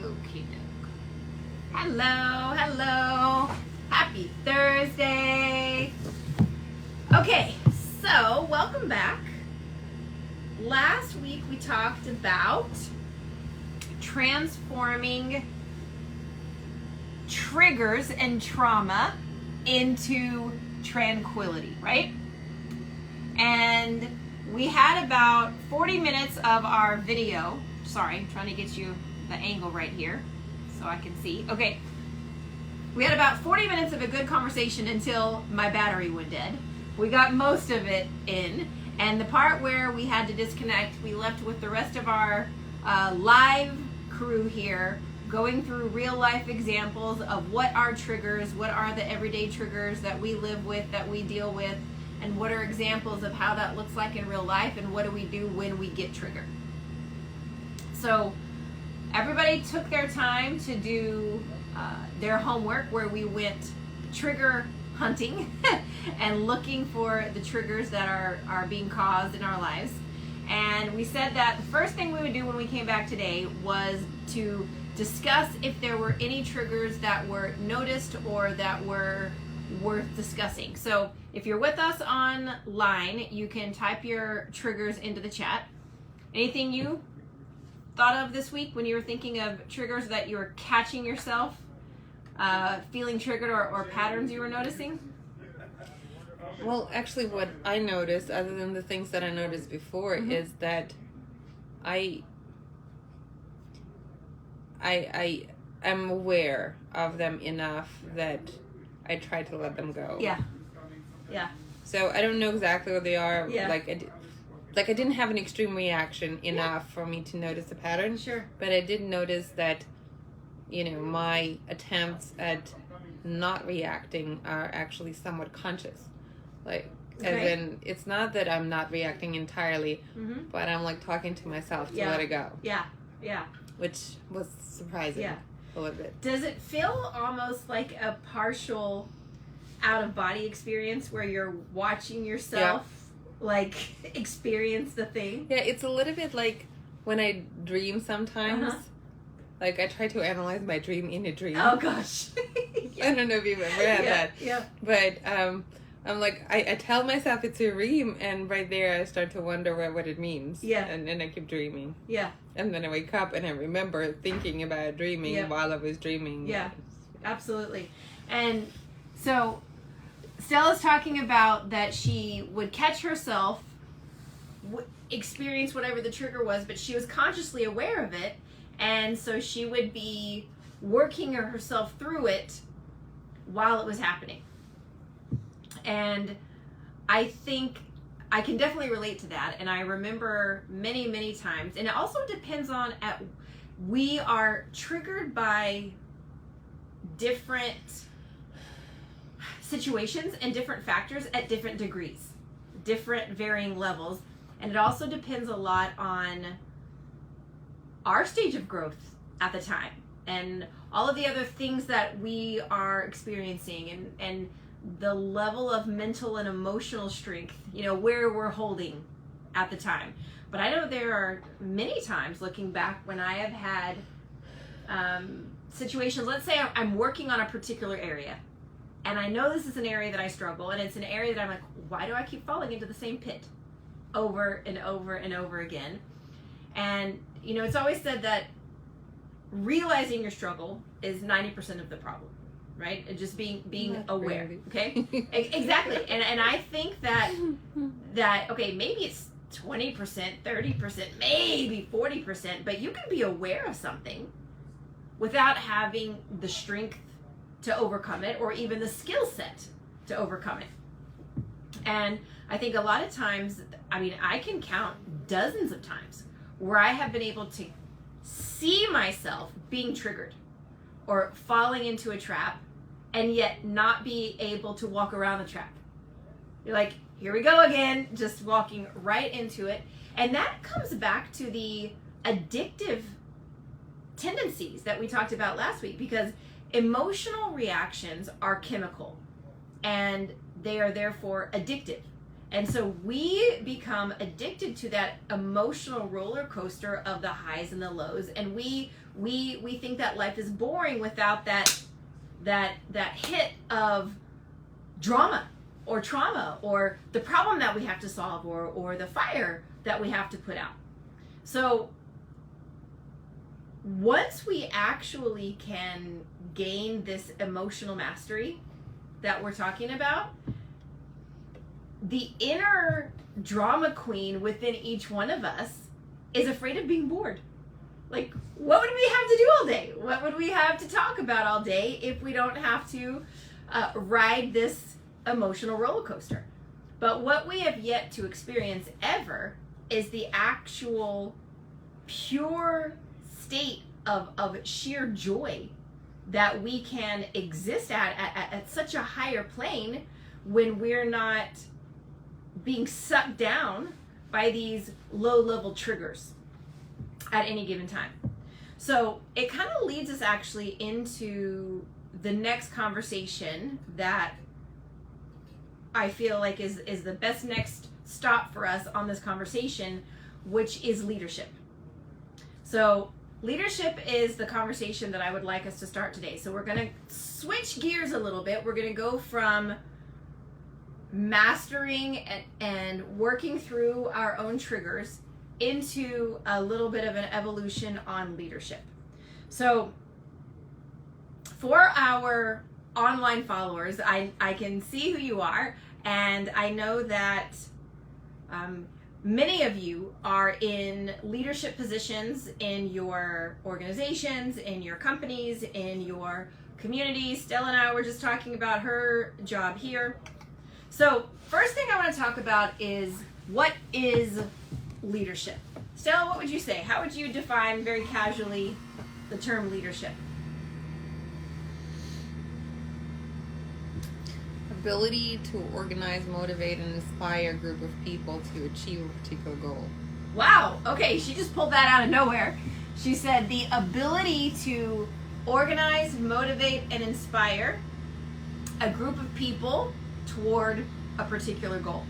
Okie doke. Hello. Happy Thursday. Okay, so welcome back. Last week we talked about transforming triggers and trauma into tranquility, right? And we had about 40 minutes of our video. Sorry, I'm trying to get you the angle right here so I can see. Okay. We had about 40 minutes of a good conversation until my battery went dead. We got most of it in, and the part where we had to disconnect, we left with the rest of our live crew here going through real life examples of what are triggers, what are the everyday triggers that we live with, that we deal with, and what are examples of how that looks like in real life, and what do we do when we get triggered. So everybody took their time to do their homework, where we went trigger hunting and looking for the triggers that are being caused in our lives. And we said that the first thing we would do when we came back today was to discuss if there were any triggers that were noticed or that were worth discussing. So if you're with us online, you can type your triggers into the chat. Anything you thought of this week when you were thinking of triggers that you were catching yourself feeling triggered, or patterns you were noticing? Well, actually what I noticed, other than the things that I noticed before, is that I am aware of them enough that I try to let them go. Yeah. So I don't know exactly what they are. Yeah. Like I didn't have an extreme reaction enough for me to notice the pattern. Sure. But I did notice that, my attempts at not reacting are actually somewhat conscious. Like, as in, it's not that I'm not reacting entirely, but I'm like talking to myself to let it go. Yeah. Which was surprising a little bit. Does it feel almost like a partial out-of-body experience where you're watching yourself like experience the thing? Yeah, it's a little bit like when I dream sometimes. Like, I try to analyze my dream in a dream. Oh, gosh. I don't know if you've ever had that. Yeah. But I'm like, I tell myself it's a dream, and right there I start to wonder what it means. Yeah. And then I keep dreaming. Yeah. And then I wake up and I remember thinking about dreaming while I was dreaming. Yeah, absolutely. And so Stella's talking about that she would catch herself, experience whatever the trigger was, but she was consciously aware of it. And so she would be working herself through it while it was happening. And I think I can definitely relate to that. And I remember many, many times. And it also depends on, we are triggered by different situations and different factors at different degrees, different varying levels. And it also depends a lot on our stage of growth at the time and all of the other things that we are experiencing, and the level of mental and emotional strength, where we're holding at the time. But I know there are many times looking back when I have had situations. Let's say I'm working on a particular area, and I know this is an area that I struggle, and it's an area that I'm like, why do I keep falling into the same pit over and over and over again? And it's always said that realizing your struggle is 90% of the problem, right? And just being aware, really. Okay? Exactly. And I think that okay, maybe it's 20%, 30%, maybe 40%, but you can be aware of something without having the strength to overcome it, or even the skill set to overcome it. And I think a lot of times, I can count dozens of times where I have been able to see myself being triggered or falling into a trap, and yet not be able to walk around the trap. You're like, here we go again, just walking right into it. And that comes back to the addictive tendencies that we talked about last week, because emotional reactions are chemical and they are therefore addictive. And so we become addicted to that emotional roller coaster of the highs and the lows, and we think that life is boring without that hit of drama or trauma or the problem that we have to solve or the fire that we have to put out. So once we actually can gain this emotional mastery that we're talking about, the inner drama queen within each one of us is afraid of being bored. Like, what would we have to do all day? What would we have to talk about all day if we don't have to ride this emotional roller coaster? But what we have yet to experience ever is the actual pure state of sheer joy that we can exist at such a higher plane when we're not being sucked down by these low-level triggers at any given time. So it kind of leads us actually into the next conversation that I feel like is the best next stop for us on this conversation, which is leadership. So leadership is the conversation that I would like us to start today. So we're going to switch gears a little bit. We're going to go from mastering and working through our own triggers into a little bit of an evolution on leadership. So for our online followers, I can see who you are, and I know that many of you are in leadership positions in your organizations, in your companies, in your communities. Stella and I were just talking about her job here. So first thing I want to talk about is, what is leadership? Stella, what would you say? How would you define very casually the term leadership? Ability to organize, motivate, and inspire a group of people to achieve a particular goal. Wow. Okay, she just pulled that out of nowhere. She said the ability to organize, motivate, and inspire a group of people toward a particular goal.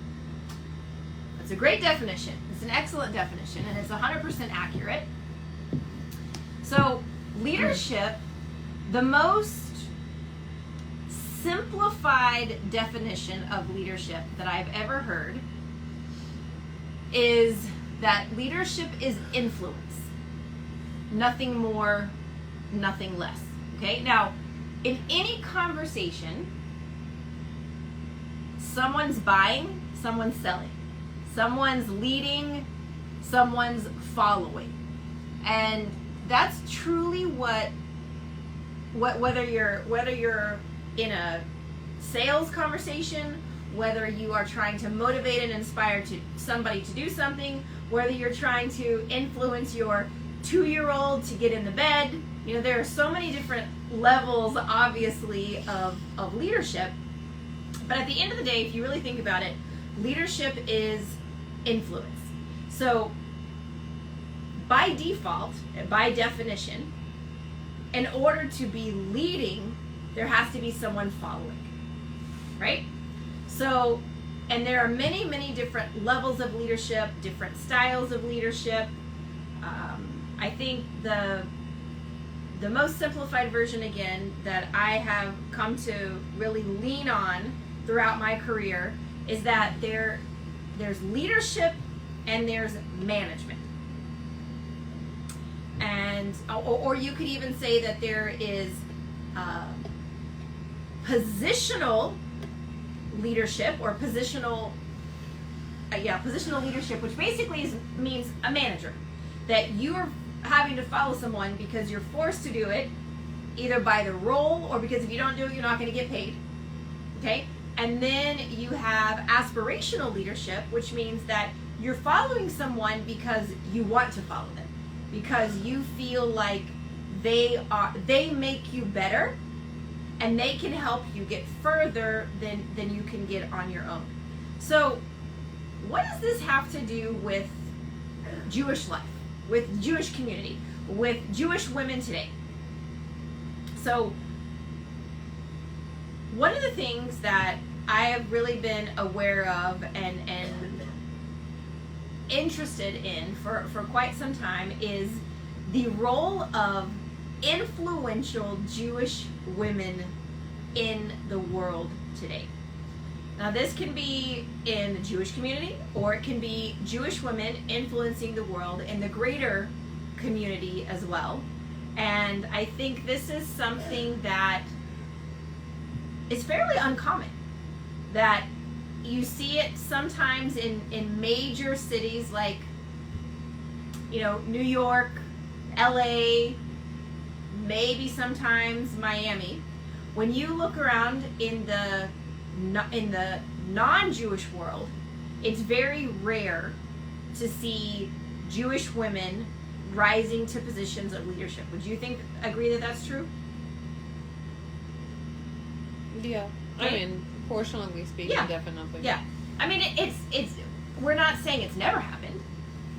It's a great definition. It's an excellent definition, and it's 100% accurate. So leadership, the most simplified definition of leadership that I've ever heard is that leadership is influence. Nothing more, nothing less. Okay? Now, in any conversation, someone's buying, someone's selling. Someone's leading, someone's following. And that's truly what whether you're in a sales conversation, whether you are trying to motivate and inspire somebody to do something, whether you're trying to influence your 2-year-old to get in the bed. You know, there are so many different levels, obviously, of leadership. But at the end of the day, if you really think about it, leadership is influence. So by default, by definition, in order to be leading, there has to be someone following, right? So, and there are many, many different levels of leadership, different styles of leadership. I think the most simplified version, again, that I have come to really lean on throughout my career is that there's leadership and there's management. And or you could even say that there is positional leadership, or positional leadership, which basically means a manager, that you're having to follow someone because you're forced to do it, either by the role or because if you don't do it, you're not going to get paid. Okay? And then you have aspirational leadership, which means that you're following someone because you want to follow them, because you feel like they make you better and they can help you get further than you can get on your own. So what does this have to do with Jewish life, with Jewish community, with Jewish women today? So one of the things that I have really been aware of and interested in for quite some time is the role of influential Jewish women in the world today. Now, this can be in the Jewish community, or it can be Jewish women influencing the world in the greater community as well. And I think this is something that is fairly uncommon, that you see it sometimes in major cities like, you know, New York, LA, maybe sometimes Miami. When you look around in the non-Jewish world, it's very rare to see Jewish women rising to positions of leadership. Would you agree that that's true? Yeah. I mean, proportionally speaking, yeah. Definitely. Yeah. I mean, it's we're not saying it's never happened.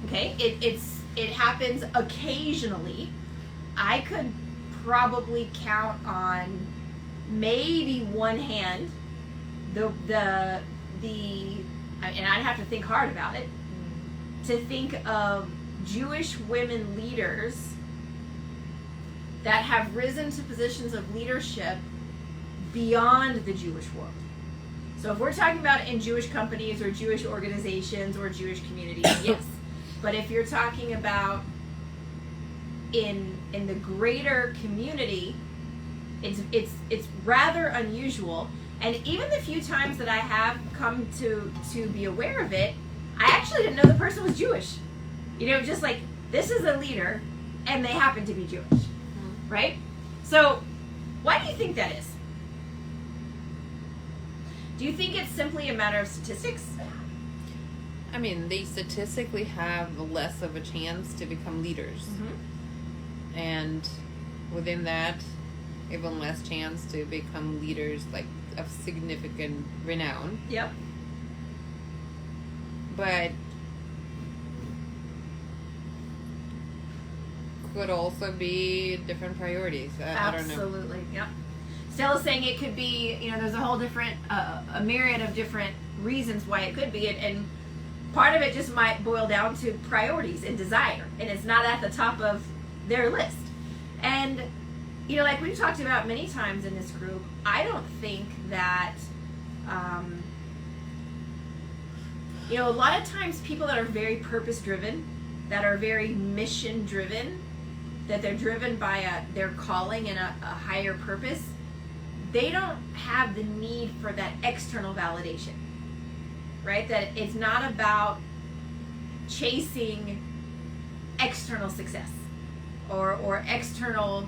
Okay? It happens occasionally. I could probably count on maybe one hand and I'd have to think hard about it, to think of Jewish women leaders that have risen to positions of leadership beyond the Jewish world. So if we're talking about in Jewish companies or Jewish organizations or Jewish communities, yes. But if you're talking about in the greater community, it's rather unusual. And even the few times that I have come to be aware of it, I actually didn't know the person was Jewish. You know, just like, this is a leader and they happen to be Jewish, right? So why do you think that is? Do you think it's simply a matter of statistics? I mean, they statistically have less of a chance to become leaders. Mm-hmm. And within that, even less chance to become leaders like of significant renown. Yep. But could also be different priorities. I don't know. Absolutely. Yep. Stella's saying it could be, you know, there's a whole different, a myriad of different reasons why it could be, and part of it just might boil down to priorities and desire, and it's not at the top of their list. And, you know, like we've talked about many times in this group, I don't think that, you know, a lot of times people that are very purpose-driven, that are very mission-driven, that they're driven by their calling and a higher purpose, they don't have the need for that external validation, right? That it's not about chasing external success or external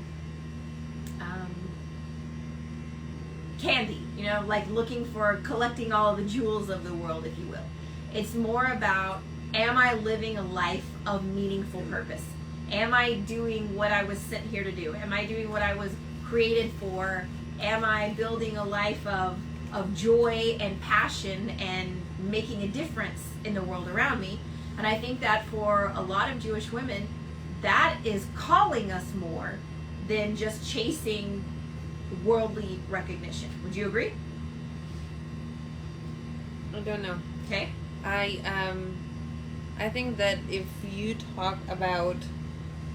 candy, you know, like looking for collecting all the jewels of the world, if you will. It's more about, am I living a life of meaningful purpose? Am I doing what I was sent here to do? Am I doing what I was created for? Am I building a life of joy and passion and making a difference in the world around me? And I think that for a lot of Jewish women, that is calling us more than just chasing worldly recognition. Would you agree? I don't know. Okay. I think that if you talk about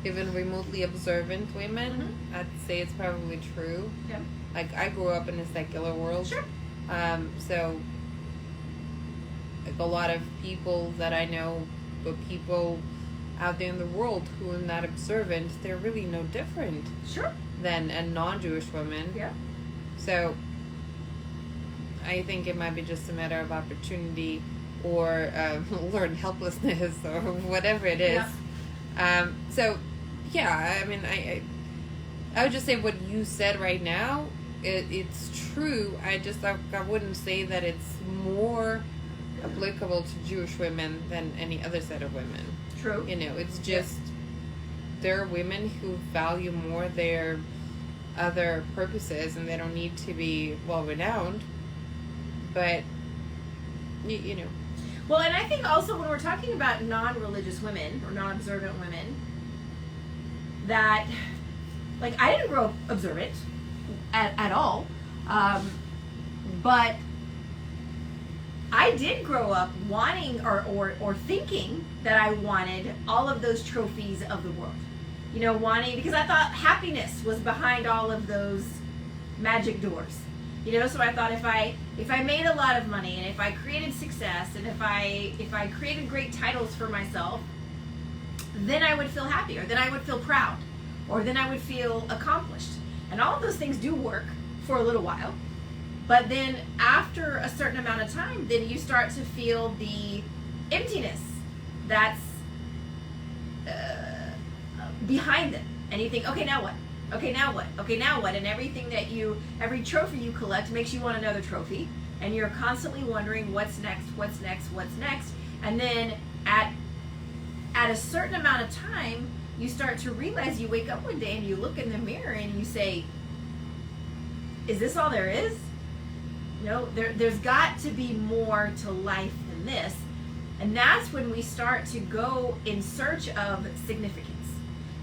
even remotely observant women, mm-hmm. I'd say it's probably true. Yeah. Like, I grew up in a secular world. Sure. So like a lot of people that I know, but people out there in the world who are not observant, they're really no different. Sure. Than a non-Jewish woman. Yeah. So I think it might be just a matter of opportunity or learned helplessness or whatever it is. Yeah. So, yeah, I mean, I would just say what you said right now, it's true. I wouldn't say that it's more applicable to Jewish women than any other set of women. True. You know, it's just there are women who value more their other purposes and they don't need to be well-renowned. But, you know. Well, and I think also when we're talking about non-religious women or non-observant women, that, like, I didn't grow up observant at all, but I did grow up wanting or thinking that I wanted all of those trophies of the world. You know, wanting, because I thought happiness was behind all of those magic doors. You know, so I thought if I made a lot of money, and if I created success, and if I created great titles for myself, then I would feel happy, or then I would feel proud, or then I would feel accomplished. And all of those things do work for a little while. But then after a certain amount of time, then you start to feel the emptiness that's behind them. And you think, okay, now what? Okay, now what? Okay, now what? And every trophy you collect makes you want another trophy. And you're constantly wondering what's next, what's next, what's next. And then at a certain amount of time, you start to realize, you wake up one day and you look in the mirror and you say, is this all there is? No, there's got to be more to life than this. And that's when we start to go in search of significance.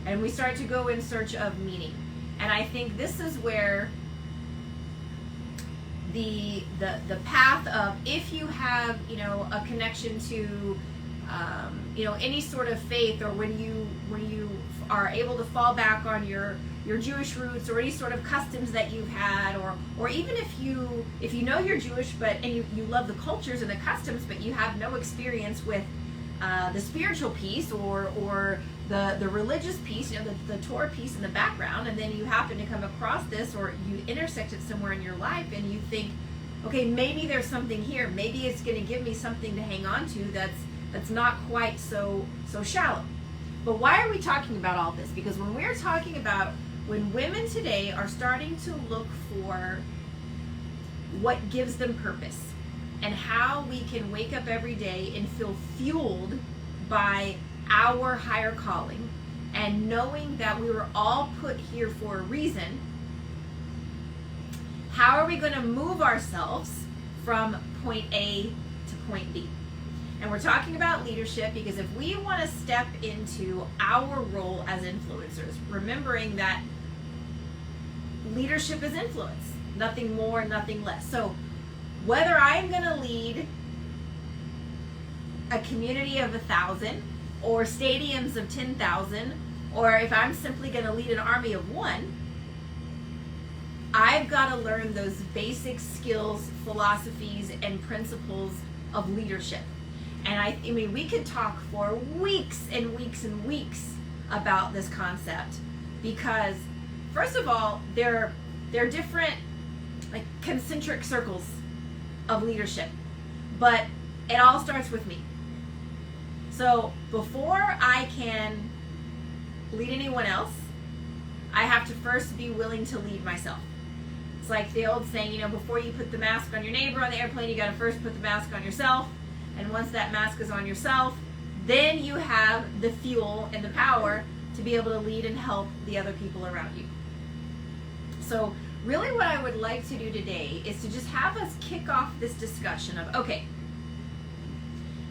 And we start to go in search of meaning. And I think this is where the path of, if you have, you know, a connection to you know, any sort of faith, or when you are able to fall back on your Jewish roots, or any sort of customs that you've had, or even if you know you're Jewish, and you love the cultures and the customs, but you have no experience with the spiritual piece or the religious piece, you know, the Torah piece in the background, and then you happen to come across this, or you intersect it somewhere in your life, and you think, okay, maybe there's something here. Maybe it's going to give me something to hang on to that's not quite so shallow. But why are we talking about all this? Because when we're talking about when women today are starting to look for what gives them purpose, and how we can wake up every day and feel fueled by our higher calling, and knowing that we were all put here for a reason, how are we going to move ourselves from point A to point B? And we're talking about leadership, because if we want to step into our role as influencers, remembering that leadership is influence, nothing more, nothing less. So whether I'm going to lead a community of 1,000 or stadiums of 10,000, or if I'm simply going to lead an army of 1, I've got to learn those basic skills, philosophies, and principles of leadership. And I mean, we could talk for weeks and weeks and weeks about this concept, because first of all, they're different, like, concentric circles of leadership, but it all starts with me. So before I can lead anyone else, I have to first be willing to lead myself. It's like the old saying, you know, before you put the mask on your neighbor on the airplane, you got to first put the mask on yourself. And once that mask is on yourself, then you have the fuel and the power to be able to lead and help the other people around you. So really what I would like to do today is to just have us kick off this discussion of, okay,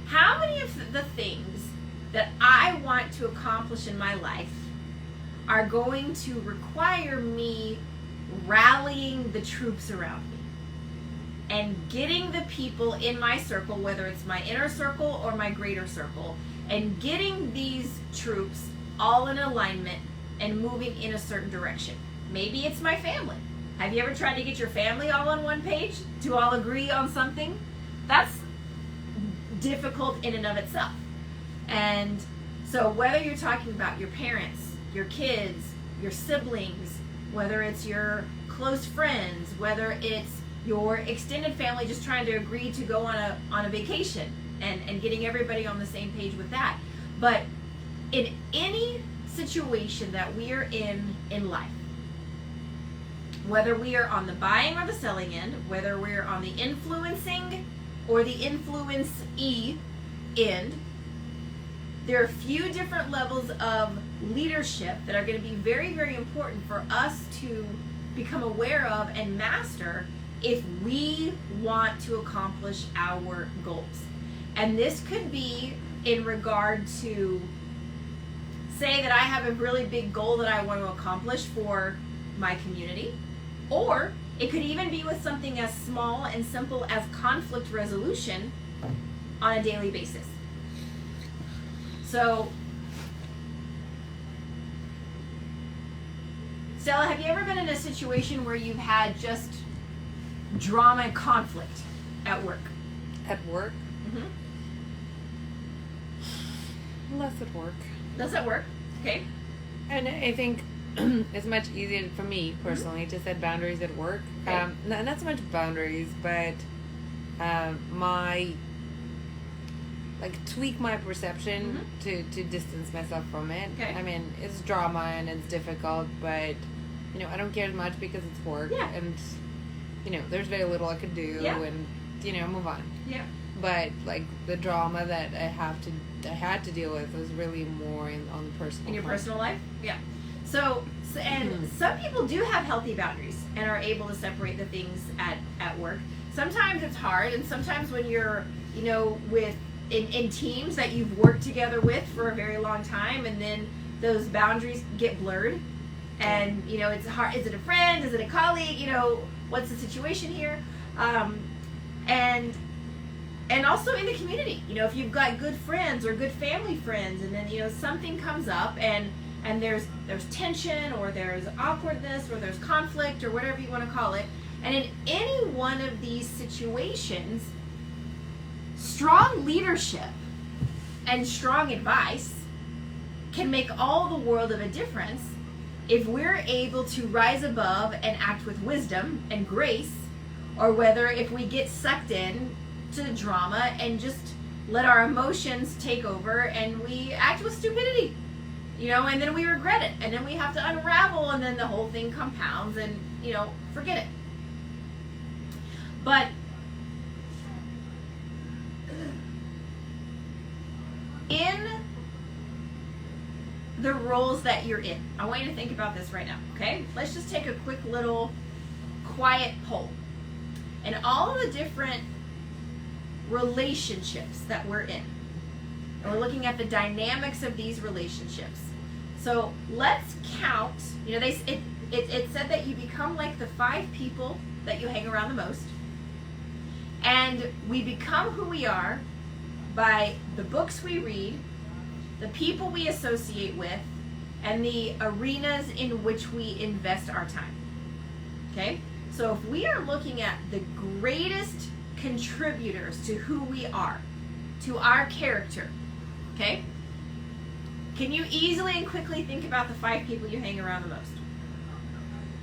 how many of the things that I want to accomplish in my life are going to require me rallying the troops around me and getting the people in my circle, whether it's my inner circle or my greater circle, and getting these troops all in alignment and moving in a certain direction. Maybe it's my family. Have you ever tried to get your family all on one page to all agree on something? That's difficult in and of itself. And so whether you're talking about your parents, your kids, your siblings, whether it's your close friends, whether it's your extended family just trying to agree to go on a vacation and getting everybody on the same page with that. But in any situation that we are in life, whether we are on the buying or the selling end, whether we're on the influencing or the influencee end, there are a few different levels of leadership that are going to be very, very important for us to become aware of and master if we want to accomplish our goals. And this could be in regard to, say that I have a really big goal that I want to accomplish for my community, or It could even be with something as small and simple as conflict resolution on a daily basis. So, Stella, have you ever been in a situation where you've had just drama and conflict at work? At work? Mm-hmm. Less at work. Does that work? Okay. And I think it's much easier for me personally to set boundaries at work. Okay. Not so much boundaries, but tweak my perception to distance myself from it. Okay. I mean, it's drama and it's difficult, but I don't care as much because it's work. Yeah. And there's very little I can do, and move on. Yeah. But like the drama that I had to deal with was really more on the personal. In your part. personal life? Yeah. So and some people do have healthy boundaries and are able to separate the things at work. Sometimes it's hard, and sometimes when you're, with in teams that you've worked together with for a very long time, and then those boundaries get blurred, and it's hard. Is it a friend? Is it a colleague? What's the situation here? And also in the community, if you've got good friends or good family friends, and then something comes up and there's tension, or there's awkwardness, or there's conflict, or whatever you want to call it, and in any one of these situations, strong leadership and strong advice can make all the world of a difference if we're able to rise above and act with wisdom and grace, or whether if we get sucked in to the drama and just let our emotions take over and we act with stupidity, and then we regret it, and then we have to unravel, and then the whole thing compounds, and forget it. But in the roles that you're in, I want you to think about this right now, okay? Let's just take a quick little quiet poll. And all of the different relationships that we're in, and we're looking at the dynamics of these relationships. So let's count. It said that you become like the 5 people that you hang around the most, and we become who we are by the books we read, the people we associate with, and the arenas in which we invest our time. Okay? So if we are looking at the greatest contributors to who we are, to our character, okay? Can you easily and quickly think about the 5 people you hang around the most?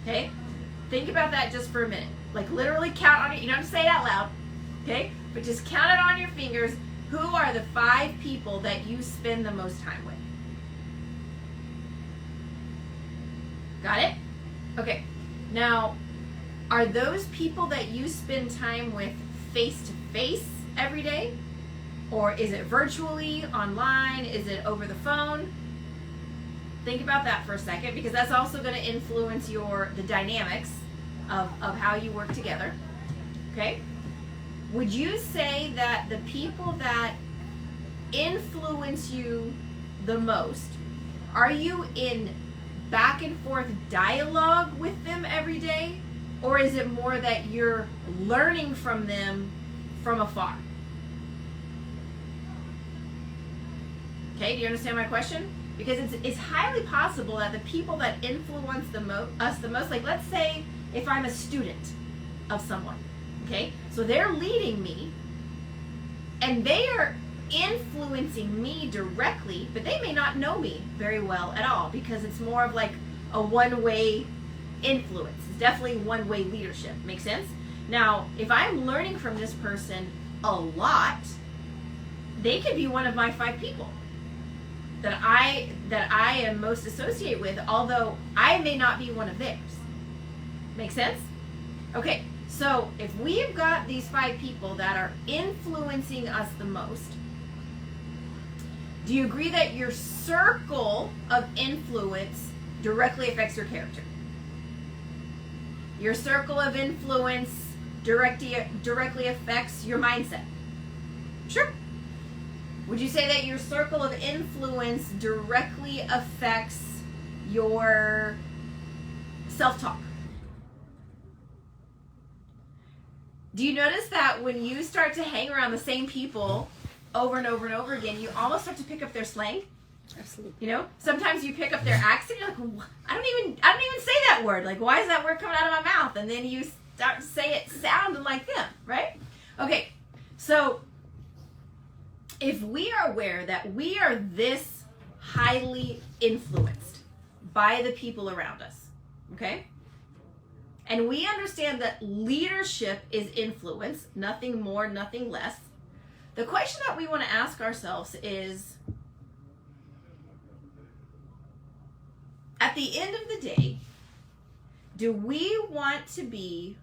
Okay? Think about that just for a minute. Like literally count on it. You don't have to say it out loud, okay? But just count it on your fingers. Who are the 5 people that you spend the most time with? Got it? Okay. Now, are those people that you spend time with face-to-face every day? Or is it virtually, online? Is it over the phone? Think about that for a second, because that's also going to influence the dynamics of how you work together. Okay? Would you say that the people that influence you the most, are you in back and forth dialogue with them every day? Or is it more that you're learning from them from afar? Okay, do you understand my question? Because it's highly possible that the people that influence us the most, like let's say if I'm a student of someone, okay? So they're leading me, and they are influencing me directly, but they may not know me very well at all, because it's more of like a one-way influence. It's definitely one-way leadership. Make sense? Now, if I'm learning from this person a lot, they could be one of my 5 people that I am most associated with, although I may not be one of theirs. Make sense? Okay, so if we've got these 5 people that are influencing us the most, do you agree that your circle of influence directly affects your character? Your circle of influence directly affects your mindset? Sure. Would you say that your circle of influence directly affects your self-talk? Do you notice that when you start to hang around the same people over and over and over again, you almost start to pick up their slang? Absolutely. You know, sometimes you pick up their accent. You're like, I don't even say that word. Like, why is that word coming out of my mouth? And then you start to say it sounding like them, right? Okay, so if we are aware that we are this highly influenced by the people around us, okay, and we understand that leadership is influence, nothing more, nothing less, the question that we want to ask ourselves is, at the end of the day, do we want to be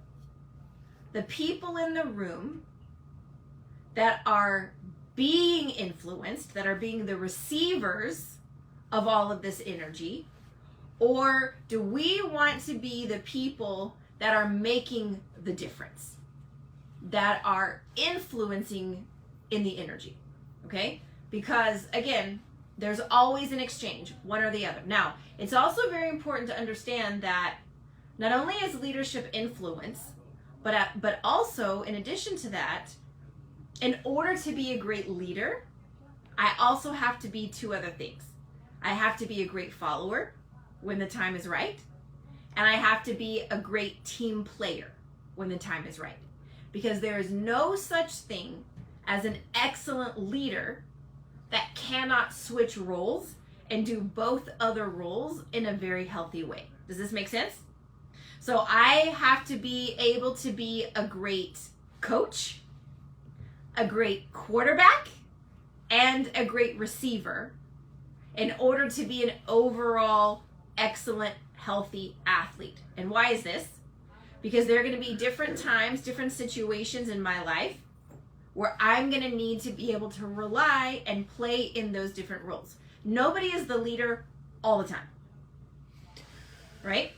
the people in the room that are being influenced, that are being the receivers of all of this energy? Or do we want to be the people that are making the difference, that are influencing in the energy? Okay? Because again, there's always an exchange, one or the other. Now, it's also very important to understand that not only is leadership influence, but also, in addition to that, in order to be a great leader, I also have to be two other things. I have to be a great follower when the time is right, and I have to be a great team player when the time is right. Because there is no such thing as an excellent leader that cannot switch roles and do both other roles in a very healthy way. Does this make sense? So I have to be able to be a great coach, a great quarterback, and a great receiver in order to be an overall excellent, healthy athlete. And why is this? Because there are going to be different times, different situations in my life where I'm going to need to be able to rely and play in those different roles. Nobody is the leader all the time, right?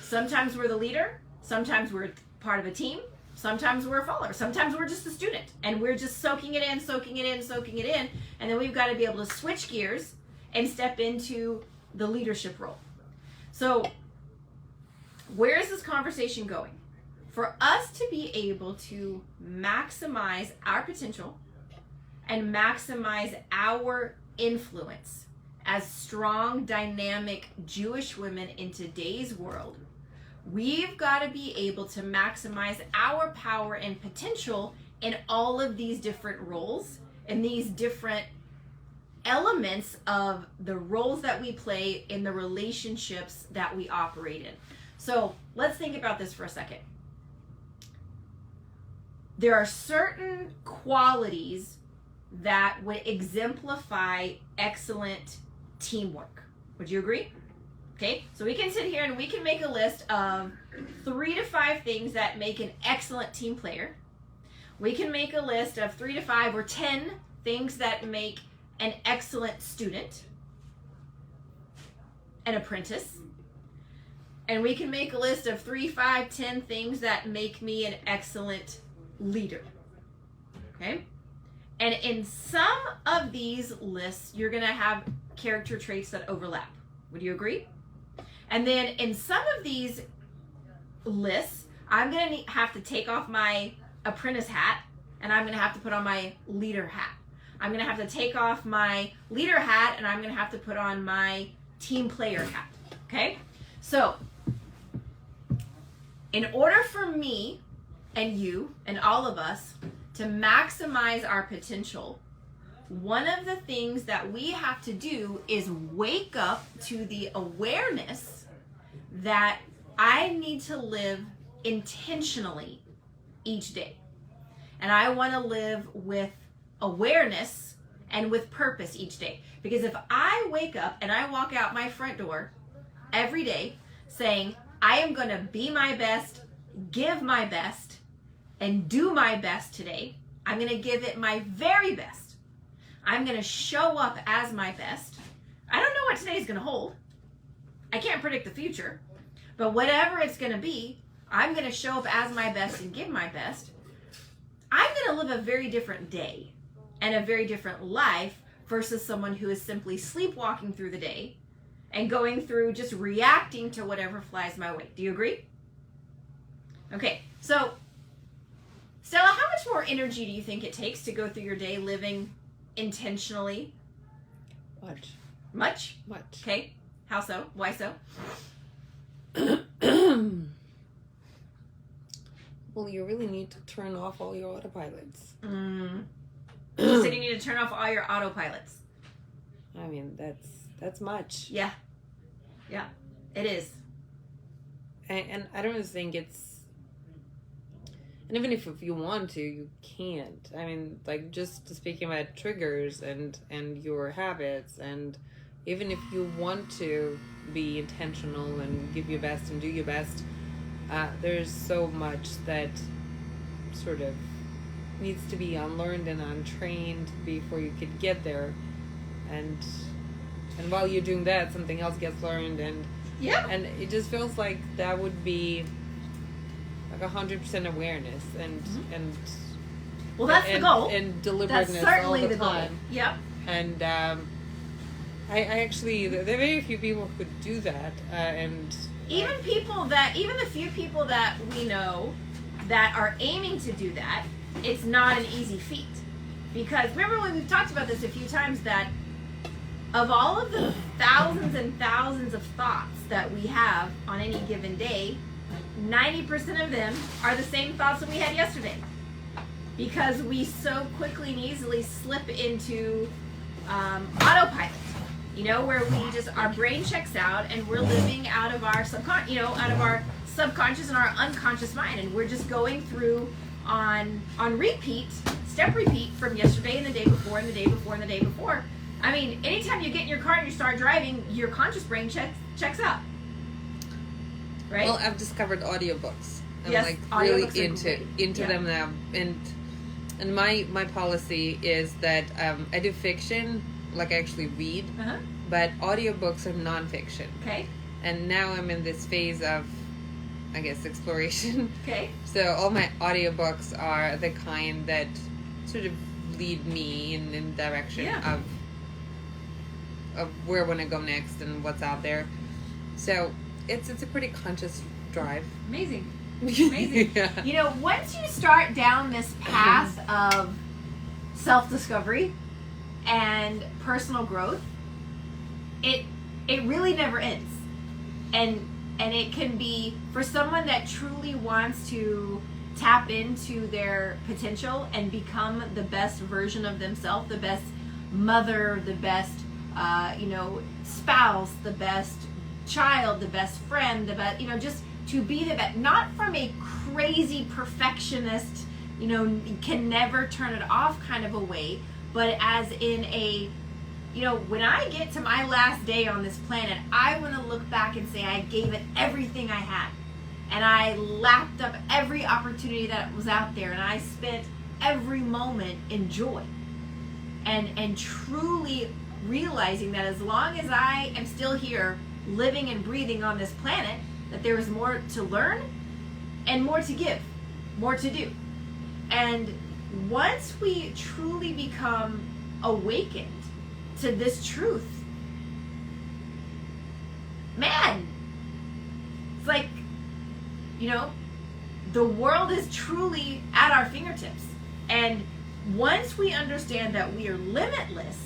Sometimes we're the leader, sometimes we're part of a team, sometimes we're a follower, sometimes we're just a student, and we're just soaking it in, and then we've got to be able to switch gears and step into the leadership role. So where is this conversation going? For us to be able to maximize our potential and maximize our influence as strong, dynamic Jewish women in today's world, we've got to be able to maximize our power and potential in all of these different roles and these different elements of the roles that we play in the relationships that we operate in. So let's think about this for a second. There are certain qualities that would exemplify excellent teamwork. Would you agree? Okay, so we can sit here and we can make a list of 3 to 5 things that make an excellent team player. We can make a list of 3 to 5 or 10 things that make an excellent student, an apprentice. And we can make a list of 3, 5, 10 things that make me an excellent leader. Okay? And in some of these lists, you're going to have character traits that overlap. Would you agree? And then in some of these lists, I'm going to have to take off my apprentice hat and I'm going to have to put on my leader hat. I'm going to have to take off my leader hat and I'm going to have to put on my team player hat. Okay? So, in order for me and you and all of us to maximize our potential, one of the things that we have to do is wake up to the awareness that I need to live intentionally each day. And I want to live with awareness and with purpose each day. Because if I wake up and I walk out my front door every day saying, I am going to be my best, give my best, and do my best today, I'm going to give it my very best. I'm going to show up as my best. I don't know what today is going to hold. I can't predict the future. But whatever it's going to be, I'm going to show up as my best and give my best. I'm going to live a very different day and a very different life versus someone who is simply sleepwalking through the day and going through just reacting to whatever flies my way. Do you agree? Okay, so Stella, how much more energy do you think it takes to go through your day living intentionally? Much. Much? Much. Okay. How so? Why so? Well, you really need to turn off all your autopilots. You said you need to turn off all your autopilots. I mean, that's much. Yeah. Yeah, it is. And I don't think it's... And even if you want to, you can't. I mean, like, just speaking about triggers and your habits, and even if you want to be intentional and give your best and do your best, there's so much that sort of needs to be unlearned and untrained before you could get there. And while you're doing that, something else gets learned, and it just feels like that would be like 100% awareness and well, that's the goal, and deliberateness. That's certainly all the goal. time. Yep. And I actually, there are very few people who could do that, and even the few people that we know that are aiming to do that, it's not an easy feat. Because remember when we've talked about this a few times, that of all of the thousands and thousands of thoughts that we have on any given day, 90% of them are the same thoughts that we had yesterday. Because we so quickly and easily slip into autopilot, where we just, our brain checks out and we're living out of our subconscious and our unconscious mind, and we're just going through on repeat, step repeat from yesterday and the day before and the day before and the day before. I mean, anytime you get in your car and you start driving, your conscious brain checks out. Right? Well, I've discovered audiobooks. I'm yes, really audiobooks into them now. And my policy is that I do fiction, like I actually read, but audiobooks are nonfiction. Okay. And now I'm in this phase of, I guess, exploration. Okay. So all my audiobooks are the kind that sort of lead me in the direction of where I want to go next and what's out there. So it's a pretty conscious drive. Amazing. Yeah. Once you start down this path of self-discovery and personal growth, it really never ends. And it can be, for someone that truly wants to tap into their potential and become the best version of themselves, the best mother, the best spouse, the best child, the best friend, the best, just to be the best, not from a crazy perfectionist, can never turn it off kind of a way, but as in a, when I get to my last day on this planet, I want to look back and say I gave it everything I had, and I lapped up every opportunity that was out there, and I spent every moment in joy, and truly realizing that as long as I am still here living and breathing on this planet, that there is more to learn and more to give, more to do. And once we truly become awakened to this truth, man, it's like, the world is truly at our fingertips. And once we understand that we are limitless,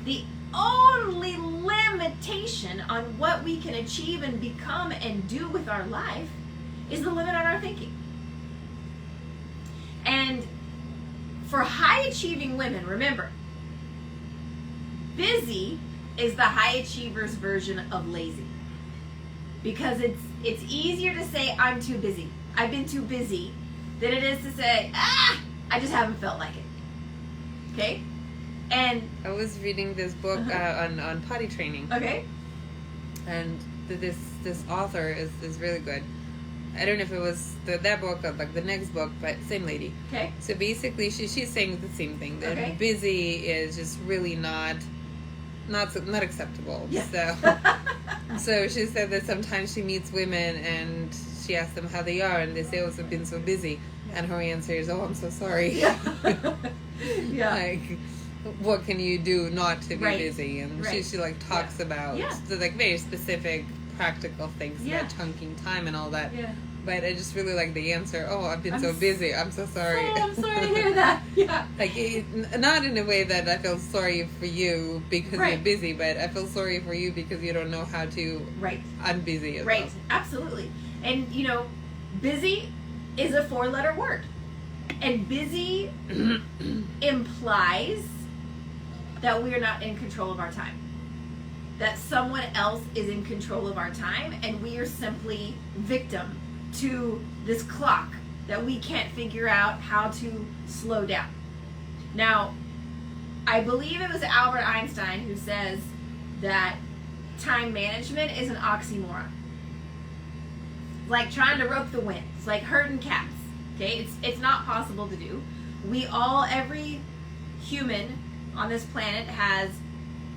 the only limitation on what we can achieve and become and do with our life is the limit on our thinking. And for high achieving women, remember, busy is the high achiever's version of lazy. Because it's easier to say I'm too busy, I've been too busy, than it is to say, I just haven't felt like it. Okay? And I was reading this book on potty training. Okay. And this author is really good. I don't know if it was that book or like the next book, but same lady. Okay. So basically, she's saying the same thing, that busy is just really not acceptable. Yeah. So she said that sometimes she meets women and she asks them how they are, and they say, "Oh, I've been so busy," and her answer is, "Oh, I'm so sorry." Yeah. Yeah. Like, what can you do not to be busy? And she like talks about the like very specific practical things about chunking time and all that. Yeah. But I just really like the answer. Oh, I've been so busy. I'm so sorry. Oh, I'm sorry to hear that. Yeah. Like, not in a way that I feel sorry for you because Right. you're busy, but I feel sorry for you because you don't know how to Right. unbusy yourself. Right. Absolutely. And, you know, busy is a 4-letter word. And busy implies that we are not in control of our time. That someone else is in control of our time, and we are simply victim to this clock that we can't figure out how to slow down. Now, I believe it was Albert Einstein who says that time management is an oxymoron. Like trying to rope the wind. It's like herding cats. Okay, it's not possible to do. Every human on this planet has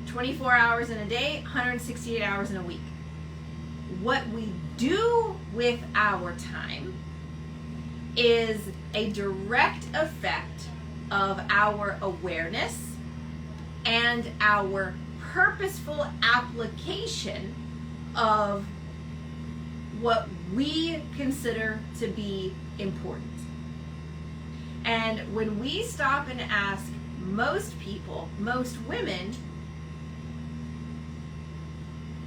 24 hours in a day, 168 hours in a week. What we do with our time is a direct effect of our awareness and our purposeful application of what we consider to be important. And when we stop and ask most people, most women,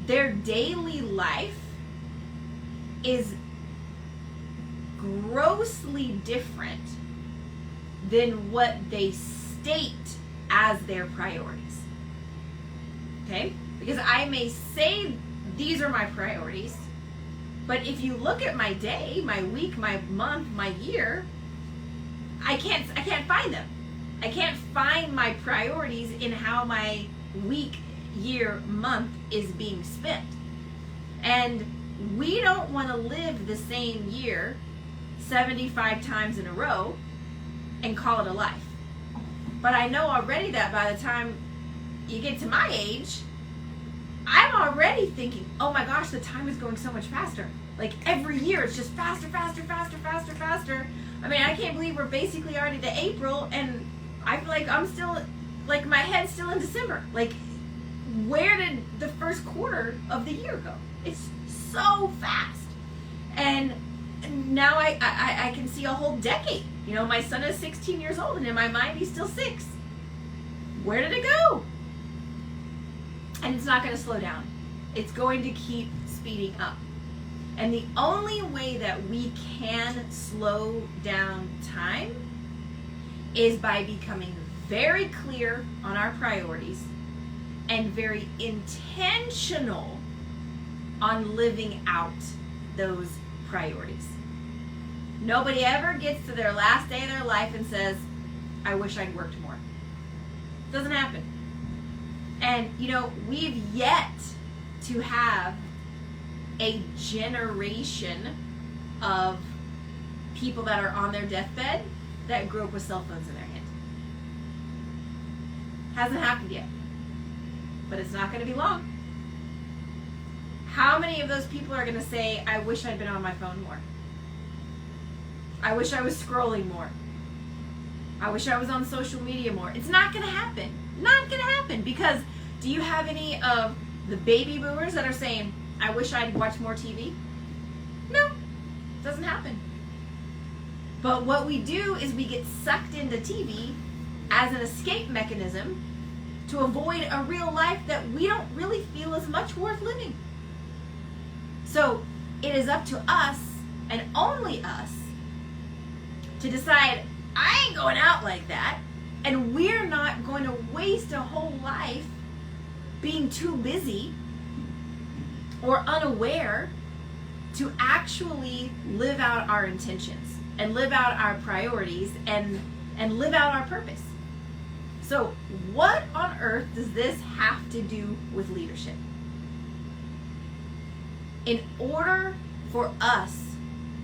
their daily life is grossly different than what they state as their priorities. Okay? Because I may say these are my priorities, but if you look at my day, my week, my month, my year, I can't find them. I can't find my priorities in how my week, year, month is being spent. And we don't want to live the same year 75 times in a row and call it a life. But I know already that by the time you get to my age, I'm already thinking, oh my gosh, the time is going so much faster. Like every year it's just faster, faster, faster, faster, faster. I mean, I can't believe we're basically already to April and I feel like I'm still, like my head's still in December. Like, where did the first quarter of the year go? It's so fast. And now I can see a whole decade. You know, my son is 16 years old and in my mind he's still 6. Where did it go? And it's not going to slow down. It's going to keep speeding up. And the only way that we can slow down time is by becoming very clear on our priorities and very intentional on living out those priorities. Nobody ever gets to their last day of their life and says, I wish I'd worked more. It doesn't happen. And, you know, we've yet to have a generation of people that are on their deathbed that grew up with cell phones in their hand. Hasn't happened yet. But it's not going to be long. How many of those people are going to say, I wish I'd been on my phone more? I wish I was scrolling more. I wish I was on social media more. It's not going to happen. Not going to happen. Because do you have any of the baby boomers that are saying, I wish I'd watched more TV? No. It doesn't happen. But what we do is we get sucked into TV as an escape mechanism to avoid a real life that we don't really feel is much worth living. So it is up to us, and only us, to decide, I ain't going out like that, and we're not going to waste a whole life being too busy or unaware to actually live out our intentions and live out our priorities and live out our purpose. So what on earth does this have to do with leadership? In order for us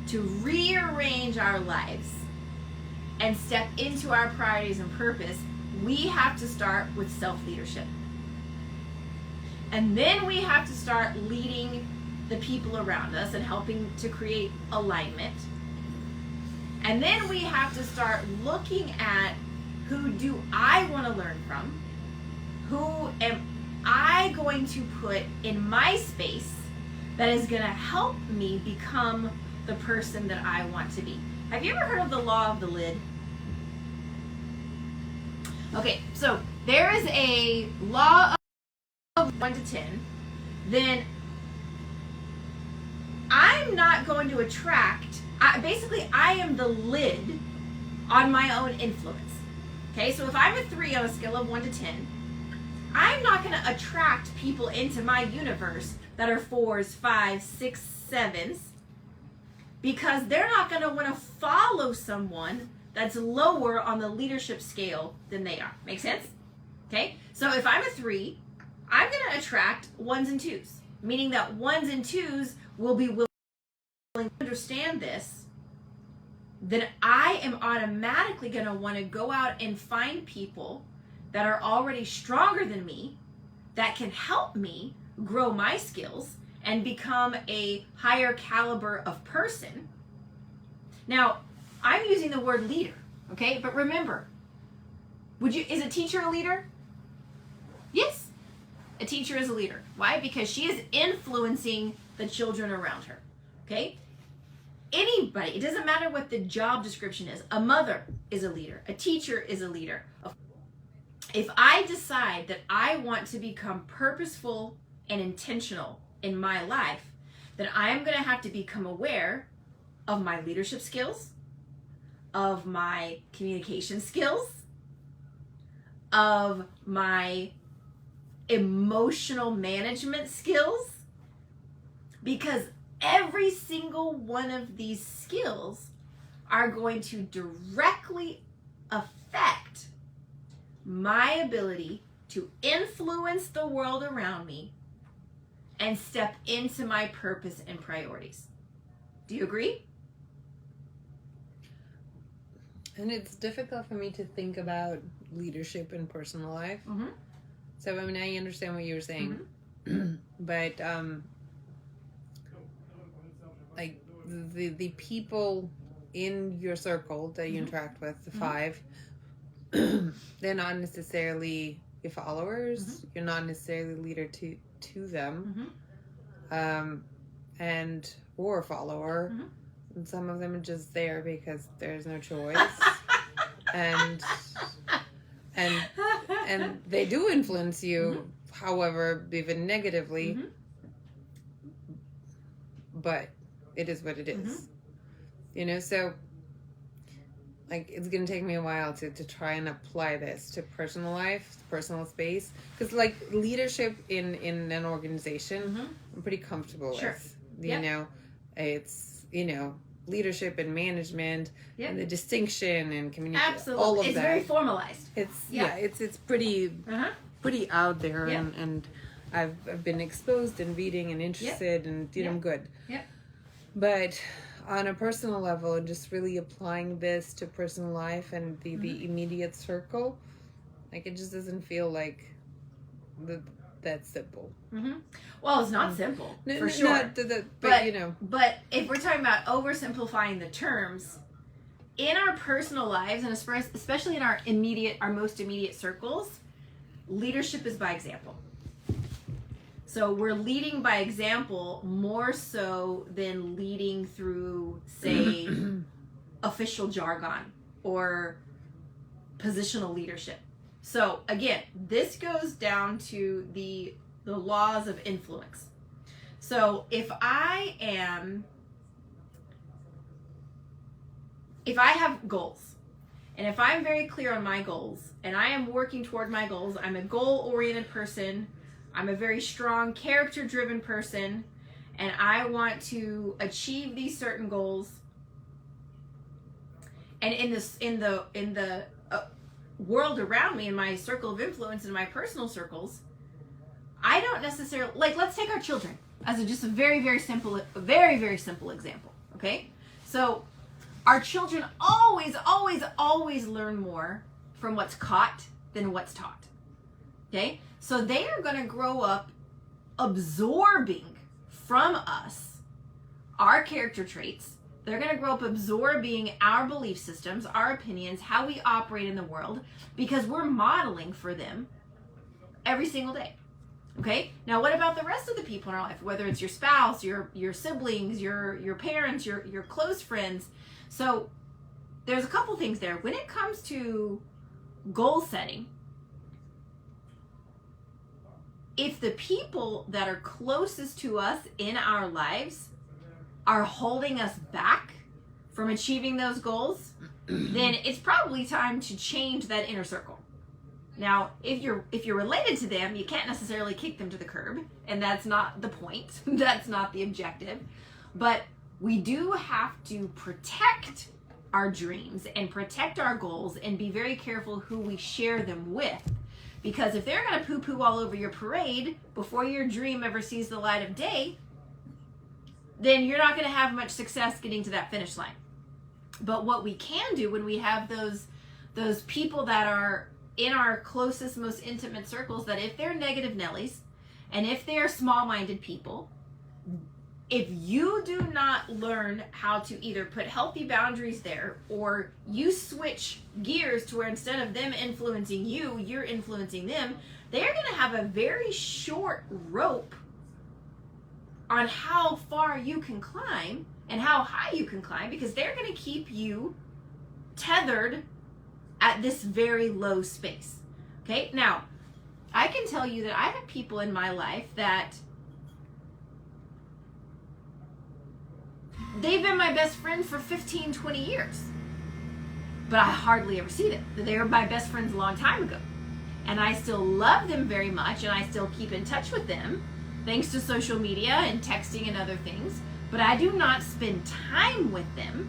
to rearrange our lives and step into our priorities and purpose, we have to start with self-leadership. And then we have to start leading the people around us and helping to create alignment. And then we have to start looking at, who do I want to learn from? Who am I going to put in my space that is going to help me become the person that I want to be. Have you ever heard of the law of the lid? Okay, so there is a law of 1 to 10. Then I'm not going to attract, basically I am the lid on my own influence. Okay, so if I'm a 3 on a scale of 1 to 10, I'm not going to attract people into my universe that are 4s, 5s, 6s, 7s, because they're not going to want to follow someone that's lower on the leadership scale than they are. Make sense? Okay, so if I'm a 3, I'm going to attract 1s and 2s, meaning that 1s and 2s will be willing to understand this. Then I am automatically going to want to go out and find people that are already stronger than me, that can help me grow my skills and become a higher caliber of person. Now, I'm using the word leader, okay? But remember, is a teacher a leader? Yes, a teacher is a leader. Why? Because she is influencing the children around her, okay? Anybody, it doesn't matter what the job description is. A mother is a leader. A teacher is a leader. If I decide that I want to become purposeful and intentional in my life, then I'm going to have to become aware of my leadership skills, of my communication skills, of my emotional management skills, because every single one of these skills are going to directly affect my ability to influence the world around me and step into my purpose and priorities. Do you agree? And it's difficult for me to think about leadership in personal life. Mm-hmm. So, I mean, I understand what you were saying, but like the people in your circle that you interact with, the 5, they're not necessarily your followers. You're not necessarily a leader to them, and or a follower. And some of them are just there because there's no choice, and they do influence you, however, even negatively. But it is what it is, you know. So, like, it's gonna take me a while to try and apply this to personal life, personal space, because like leadership in an organization, I'm pretty comfortable with. You know, it's leadership and management and the distinction and communication. Absolutely, all of it's that. very formalized. It's it's pretty pretty out there, and I've been exposed and reading and interested, and I'm good. But on a personal level, just really applying this to personal life and the immediate circle, like, it just doesn't feel like that simple. Well, it's not simple, for sure. But if we're talking about oversimplifying the terms, in our personal lives, and especially in our most immediate circles, leadership is by example. So we're leading by example more so than leading through, say, official jargon or positional leadership. So again, this goes down to the laws of influence. So if I have goals, and if I'm very clear on my goals, and I am working toward my goals, I'm a goal-oriented person, I'm a very strong character-driven person, and I want to achieve these certain goals. And in the world around me, in my circle of influence, in my personal circles, I don't necessarily, like, let's take our children as just a very, very simple example. Okay, so our children always learn more from what's caught than what's taught. Okay, so they are going to grow up absorbing from us our character traits. They're going to grow up absorbing our belief systems, our opinions, how we operate in the world, because we're modeling for them every single day. Okay, now what about the rest of the people in our life, whether it's your spouse, your siblings, your parents, your close friends? So there's a couple things there. When it comes to goal setting, if the people that are closest to us in our lives are holding us back from achieving those goals, then it's probably time to change that inner circle. Now, if you're related to them, you can't necessarily kick them to the curb, and that's not the point. That's not the objective. But we do have to protect our dreams and protect our goals and be very careful who we share them with. Because if they're going to poo-poo all over your parade before your dream ever sees the light of day, then you're not going to have much success getting to that finish line. But what we can do when we have those people that are in our closest, most intimate circles, that if they're negative Nellies and if they're small-minded people, if you do not learn how to either put healthy boundaries there, or you switch gears to where instead of them influencing you, you're influencing them, they're going to have a very short rope on how far you can climb and how high you can climb, because they're going to keep you tethered at this very low space. Okay, now I can tell you that I have people in my life that they've been my best friend for 15, 20 years, but I hardly ever see them. They were my best friends a long time ago, and I still love them very much, and I still keep in touch with them thanks to social media and texting and other things, but I do not spend time with them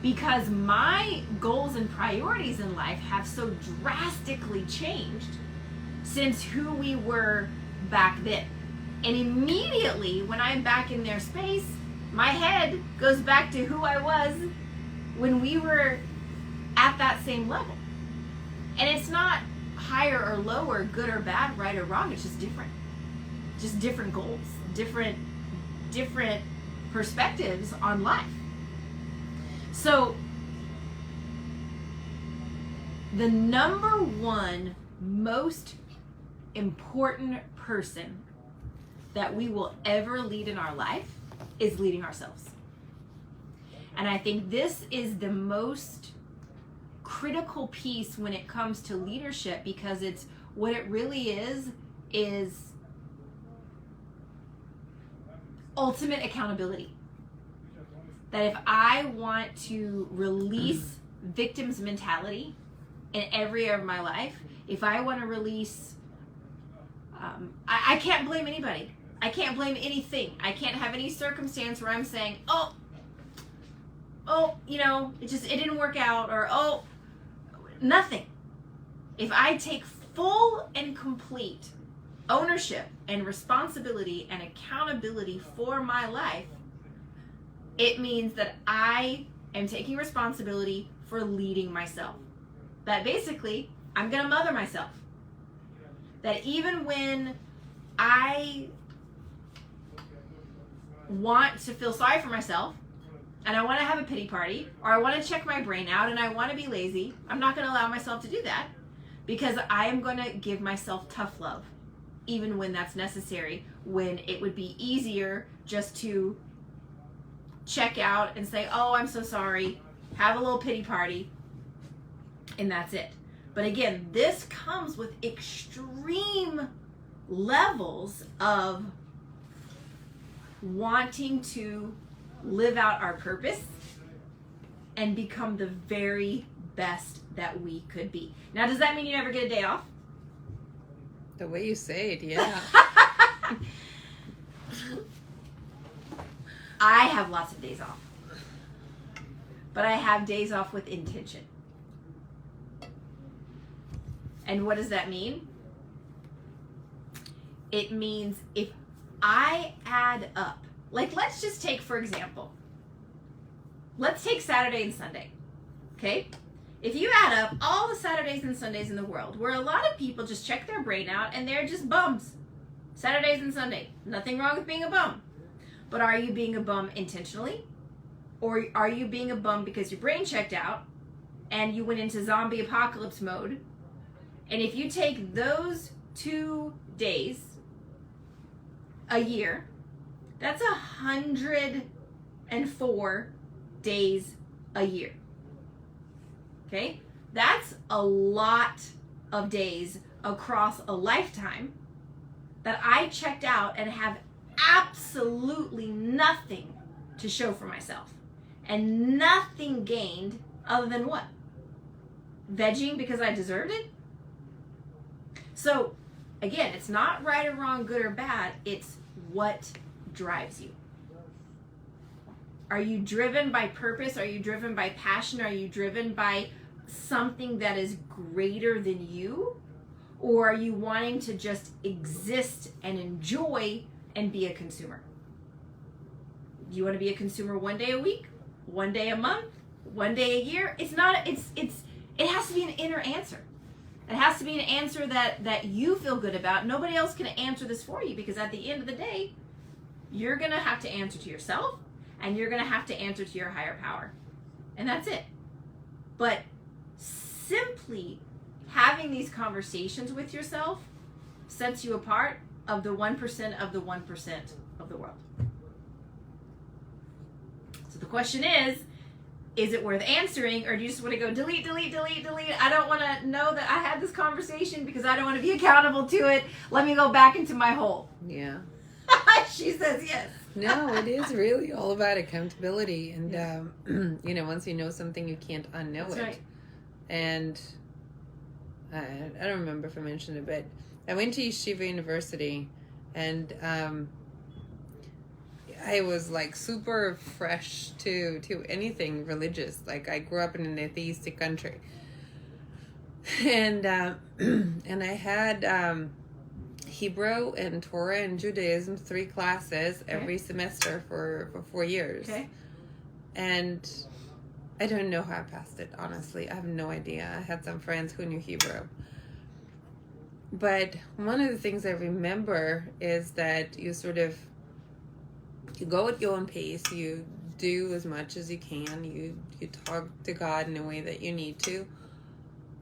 because my goals and priorities in life have so drastically changed since who we were back then. And immediately when I'm back in their space, my head goes back to who I was when we were at that same level. And it's not higher or lower, good or bad, right or wrong. It's just different. Just different goals, different perspectives on life. So the number one most important person that we will ever lead in our life is leading ourselves. And I think this is the most critical piece when it comes to leadership, because it's what it really is ultimate accountability. That if I want to release victim's mentality in every area of my life, if I want to release, I can't blame anybody. I can't blame anything. I can't have any circumstance where I'm saying, oh, it didn't work out, or nothing. If I take full and complete ownership and responsibility and accountability for my life, it means that I am taking responsibility for leading myself. That basically, I'm going to mother myself. That even when I want to feel sorry for myself, and I want to have a pity party, or I want to check my brain out and I want to be lazy, I'm not going to allow myself to do that, because I am going to give myself tough love, even when that's necessary, when it would be easier just to check out and say, oh, I'm so sorry, have a little pity party, and that's it. But again, this comes with extreme levels of wanting to live out our purpose and become the very best that we could be. Now, does that mean you never get a day off? The way you say it, yeah. I have lots of days off, but I have days off with intention. And what does that mean? It means if I add up, like let's just take, for example, let's take Saturday and Sunday, okay? If you add up all the Saturdays and Sundays in the world, where a lot of people just check their brain out and they're just bums, Saturdays and Sunday, nothing wrong with being a bum. But are you being a bum intentionally? Or are you being a bum because your brain checked out and you went into zombie apocalypse mode? And if you take those two days a year. That's 104 days a year. Okay? That's a lot of days across a lifetime that I checked out and have absolutely nothing to show for myself. And nothing gained other than what? Vegging because I deserved it? So, again, it's not right or wrong, good or bad. It's what drives you. Are you driven by purpose? Are you driven by passion? Are you driven by something that is greater than you? Or are you wanting to just exist and enjoy and be a consumer? Do you want to be a consumer one day a week, one day a month, one day a year? It has to be an inner answer. It has to be an answer that you feel good about. Nobody else can answer this for you, because at the end of the day, you're going to have to answer to yourself, and you're going to have to answer to your higher power. And that's it. But simply having these conversations with yourself sets you apart of the 1% of the 1% of the world. So the question is it worth answering, or do you just want to go delete, delete, delete, delete? I don't want to know that I had this conversation because I don't want to be accountable to it. Let me go back into my hole. Yeah. She says yes. No, it is really all about accountability. And, once you know something, you can't unknow That's it. Right. And I don't remember if I mentioned it, but I went to Yeshiva University, and I was like super fresh to anything religious. Like, I grew up in an atheistic country, and I had Hebrew and Torah and Judaism, 3 classes every semester for 4 years. Okay. And I don't know how I passed it, honestly. I have no idea. I had some friends who knew Hebrew. But one of the things I remember is that you go at your own pace. You do as much as you can. You talk to God in a way that you need to.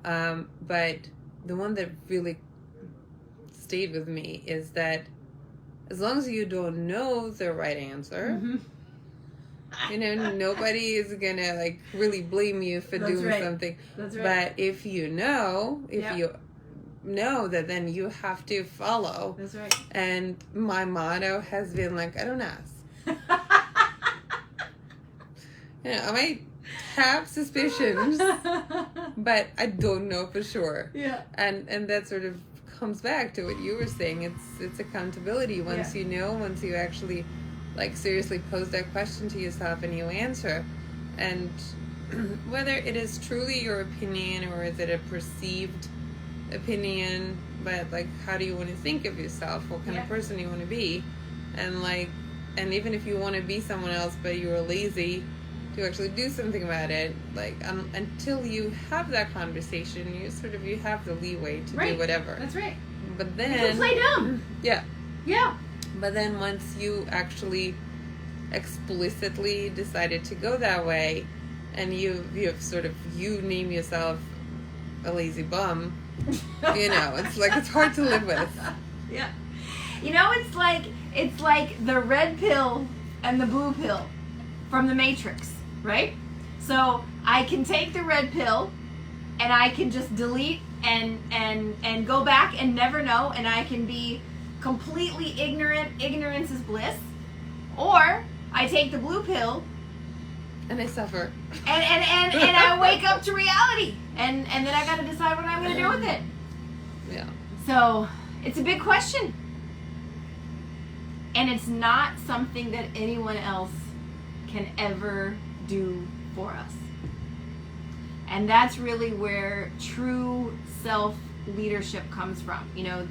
But the one that really stayed with me is that as long as you don't know the right answer, nobody is gonna really blame you for doing something. That's right. But if you know that, then you have to follow. That's right. And my motto has been like, I don't ask. I might have suspicions, but I don't know for sure. Yeah. And that sort of comes back to what you were saying. It's accountability. Once you know, once you actually seriously pose that question to yourself and you answer, and whether it is truly your opinion or is it a perceived opinion, but how do you want to think of yourself? What kind of person you want to be? And even if you want to be someone else but you're lazy to actually do something about it, until you have that conversation, you have the leeway to do whatever. That's right. But then you can play dumb. Yeah. But then once you actually explicitly decided to go that way, and you name yourself a lazy bum, it's hard to live with. Yeah. It's like the red pill and the blue pill from the Matrix, right? So I can take the red pill and I can just delete and go back and never know, and I can be completely ignorant. Ignorance is bliss. Or I take the blue pill and I suffer. And I wake up to reality. And then I got to decide what I'm going to do with it. Yeah. So it's a big question. And it's not something that anyone else can ever do for us. And that's really where true self-leadership comes from. It's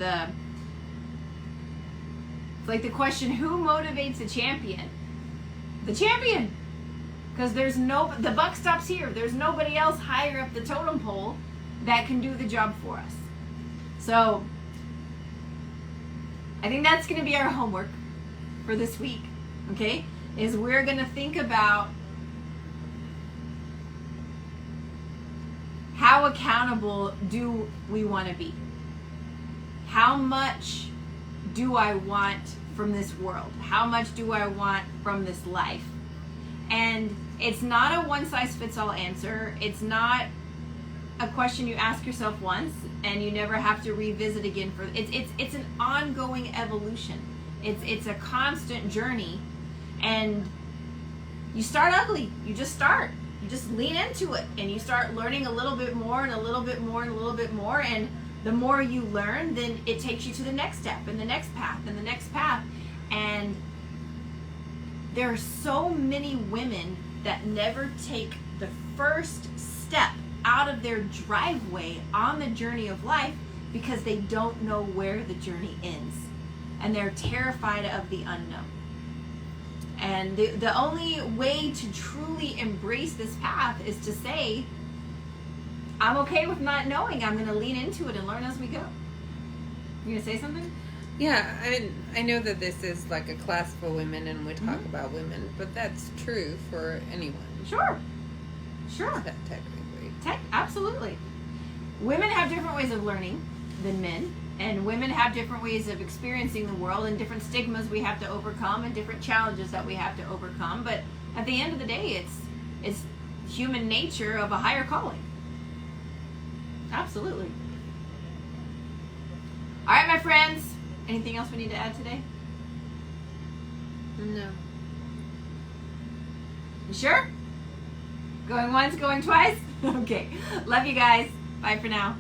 like the question, who motivates a champion? The champion. Because the buck stops here. There's nobody else higher up the totem pole that can do the job for us. So I think that's going to be our homework for this week, okay? Is we're going to think about how accountable do we want to be? How much do I want from this world? How much do I want from this life? And it's not a one-size-fits-all answer. It's not a question you ask yourself once and you never have to revisit again. It's an ongoing evolution. It's a constant journey, and you start ugly. You just start. You just lean into it, and you start learning a little bit more and a little bit more and a little bit more, and the more you learn, then it takes you to the next step and the next path and the next path. And there are so many women that never take the first step out of their driveway on the journey of life because they don't know where the journey ends, and they're terrified of the unknown. And the only way to truly embrace this path is to say, I'm okay with not knowing. I'm going to lean into it and learn as we go. You going to say something? Yeah, I know that this is like a class for women and we talk about women, but that's true for anyone. Sure. Technically. Absolutely. Women have different ways of learning than men, and women have different ways of experiencing the world, and different stigmas we have to overcome, and different challenges that we have to overcome. But at the end of the day, it's human nature of a higher calling. Absolutely. All right, my friends. Anything else we need to add today? No. You sure? Going once, going twice? Okay. Love you guys. Bye for now.